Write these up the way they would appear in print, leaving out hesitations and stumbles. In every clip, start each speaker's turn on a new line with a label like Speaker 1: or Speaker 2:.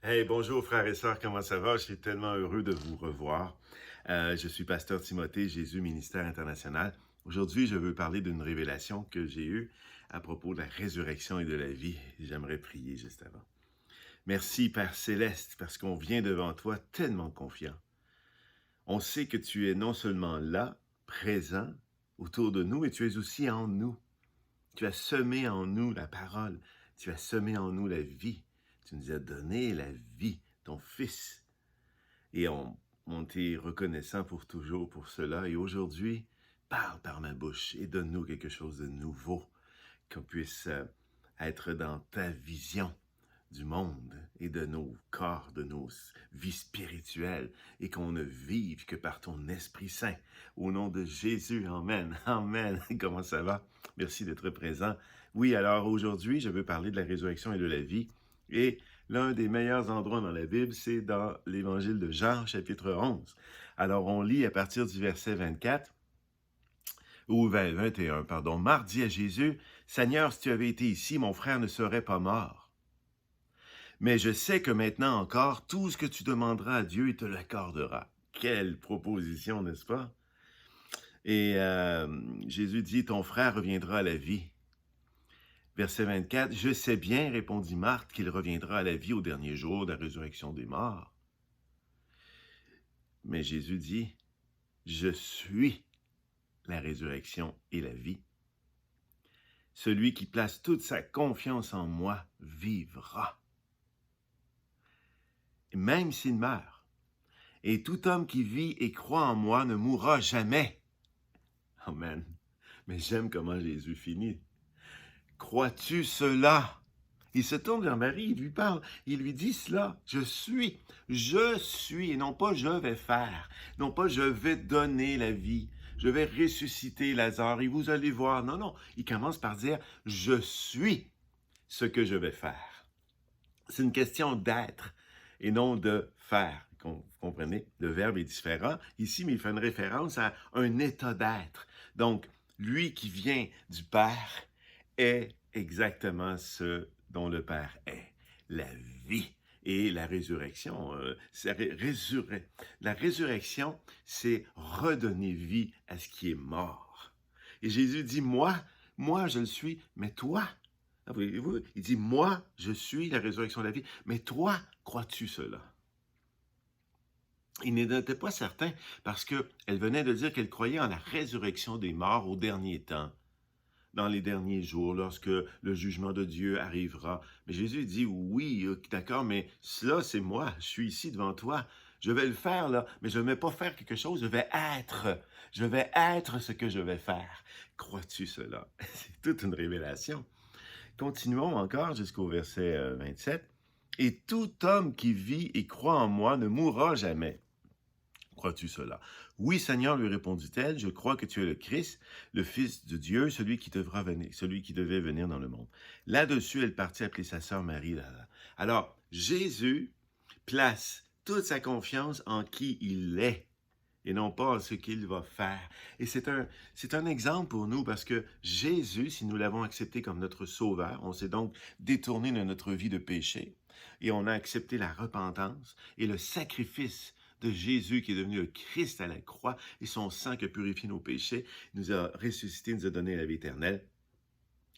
Speaker 1: Hey, bonjour frères et sœurs, comment ça va? Je suis tellement heureux de vous revoir. Je suis pasteur Timothée, Jésus Ministère International. Aujourd'hui, je veux parler d'une révélation que j'ai eue à propos de la résurrection et de la vie. J'aimerais prier juste avant. Merci Père Céleste, parce qu'on vient devant toi tellement confiant. On sait que tu es non seulement là, présent, autour de nous, mais tu es aussi en nous. Tu as semé en nous la parole. Tu as semé en nous la vie. Tu nous as donné la vie, ton Fils. Et on t'est reconnaissant pour toujours pour cela. Et aujourd'hui, parle par ma bouche et donne-nous quelque chose de nouveau, qu'on puisse être dans ta vision du monde et de nos corps, de nos vies spirituelles, et qu'on ne vive que par ton Esprit Saint. Au nom de Jésus, Amen, Amen. Comment ça va? Merci d'être présent. Oui, alors aujourd'hui, je veux parler de la résurrection et de la vie. Et l'un des meilleurs endroits dans la Bible, c'est dans l'Évangile de Jean, chapitre 11. Alors, on lit à partir du verset 24, ou 21, pardon. Marc dit à Jésus, « Seigneur, si tu avais été ici, mon frère ne serait pas mort. Mais je sais que maintenant encore, tout ce que tu demanderas à Dieu, il te l'accordera. » Quelle proposition, n'est-ce pas? Et Jésus dit, « Ton frère reviendra à la vie. » Verset 24, « Je sais bien, répondit Marthe, qu'il reviendra à la vie au dernier jour de la résurrection des morts. » Mais Jésus dit, « Je suis la résurrection et la vie. Celui qui place toute sa confiance en moi vivra. Même s'il meurt. Et tout homme qui vit et croit en moi ne mourra jamais. » Amen. Mais j'aime comment Jésus finit. « Crois-tu cela? » Il se tourne vers Marie, il lui parle, il lui dit cela. Je suis, et non pas je vais faire, non pas je vais donner la vie, je vais ressusciter Lazare et vous allez voir. Non, non, il commence par dire, je suis ce que je vais faire. C'est une question d'être et non de faire. Vous comprenez? Le verbe est différent ici, mais il fait une référence à un état d'être. Donc, lui qui vient du Père est exactement ce dont le Père est, la vie. Et la résurrection, la résurrection, c'est redonner vie à ce qui est mort. Et Jésus dit, moi je le suis, mais toi, voyez-vous, il dit, moi, je suis la résurrection de la vie, mais toi, crois-tu cela? Il n'était pas certain parce qu'elle venait de dire qu'elle croyait en la résurrection des morts au dernier temps, dans les derniers jours, lorsque le jugement de Dieu arrivera. Mais Jésus dit, oui, d'accord, mais cela, c'est moi, je suis ici devant toi. Je vais le faire, là, mais je ne vais pas faire quelque chose, je vais être ce que je vais faire. Crois-tu cela? C'est toute une révélation. Continuons encore jusqu'au verset 27. « Et tout homme qui vit et croit en moi ne mourra jamais. » Crois-tu cela? « Oui, Seigneur, lui répondit-elle, je crois que tu es le Christ, le Fils de Dieu, celui qui devait venir dans le monde. » Là-dessus, elle partit appeler sa sœur Marie. Alors, Jésus place toute sa confiance en qui il est et non pas en ce qu'il va faire. Et c'est un exemple pour nous parce que Jésus, si nous l'avons accepté comme notre sauveur, on s'est donc détourné de notre vie de péché et on a accepté la repentance et le sacrifice de Jésus qui est devenu le Christ à la croix et son sang qui a purifié nos péchés, nous a ressuscité, nous a donné la vie éternelle.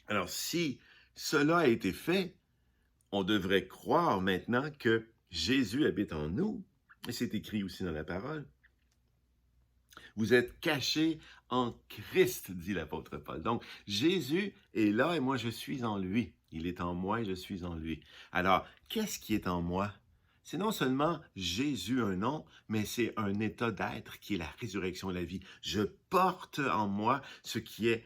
Speaker 1: Alors, si cela a été fait, on devrait croire maintenant que Jésus habite en nous, et c'est écrit aussi dans la parole. Vous êtes cachés en Christ, dit l'apôtre Paul. Donc, Jésus est là et moi, je suis en lui. Il est en moi et je suis en lui. Alors, qu'est-ce qui est en moi? C'est non seulement Jésus, un nom, mais c'est un état d'être qui est la résurrection et la vie. Je porte en moi ce qui est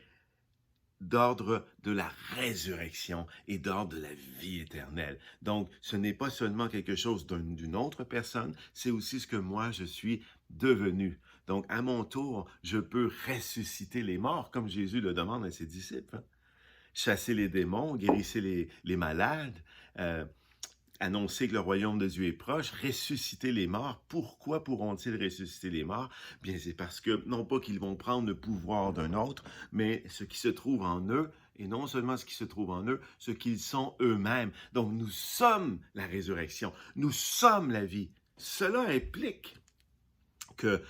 Speaker 1: d'ordre de la résurrection et d'ordre de la vie éternelle. Donc, ce n'est pas seulement quelque chose d'une autre personne, c'est aussi ce que moi, je suis devenu. Donc, à mon tour, je peux ressusciter les morts, comme Jésus le demande à ses disciples. Chasser les démons, guérissez les malades, annoncer que le royaume de Dieu est proche, ressusciter les morts. Pourquoi pourront-ils ressusciter les morts? Bien, c'est parce que, non pas qu'ils vont prendre le pouvoir d'un autre, mais ce qui se trouve en eux et non seulement ce qui se trouve en eux, ce qu'ils sont eux-mêmes. Donc nous sommes la résurrection, nous sommes la vie. Cela implique que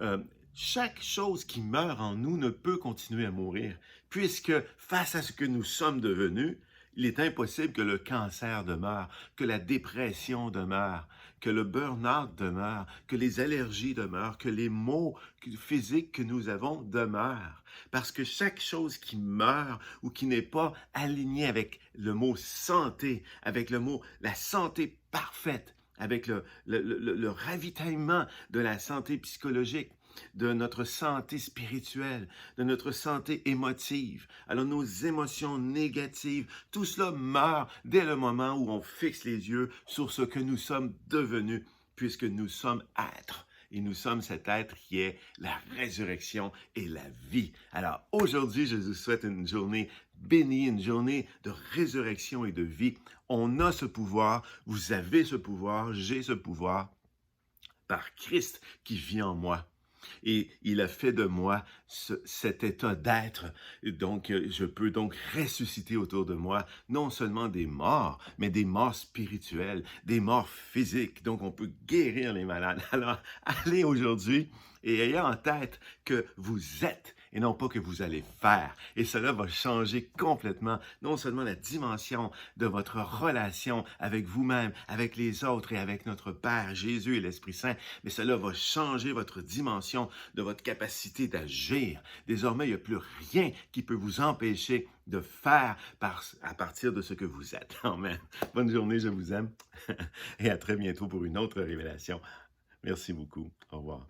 Speaker 1: euh, chaque chose qui meurt en nous ne peut continuer à mourir, puisque face à ce que nous sommes devenus, il est impossible que le cancer demeure, que la dépression demeure, que le burn-out demeure, que les allergies demeurent, que les maux physiques que nous avons demeurent. Parce que chaque chose qui meurt ou qui n'est pas alignée avec le mot santé, avec le mot la santé parfaite, avec le ravitaillement de la santé psychologique, de notre santé spirituelle, de notre santé émotive. Alors nos émotions négatives, tout cela meurt dès le moment où on fixe les yeux sur ce que nous sommes devenus, puisque nous sommes êtres. Et nous sommes cet être qui est la résurrection et la vie. Alors aujourd'hui, je vous souhaite une journée bénie, une journée de résurrection et de vie. On a ce pouvoir, vous avez ce pouvoir, j'ai ce pouvoir par Christ qui vit en moi. Et il a fait de moi cet état d'être. Donc, je peux donc ressusciter autour de moi non seulement des morts, mais des morts spirituelles, des morts physiques. Donc, on peut guérir les malades. Alors, allez aujourd'hui et ayez en tête que vous êtes et non pas que vous allez faire. Et cela va changer complètement non seulement la dimension de votre relation avec vous-même, avec les autres et avec notre Père Jésus et l'Esprit Saint, mais cela va changer votre dimension de votre capacité d'agir. Désormais, il n'y a plus rien qui peut vous empêcher de faire à partir de ce que vous êtes. Amen. Bonne journée, je vous aime et à très bientôt pour une autre révélation. Merci beaucoup. Au revoir.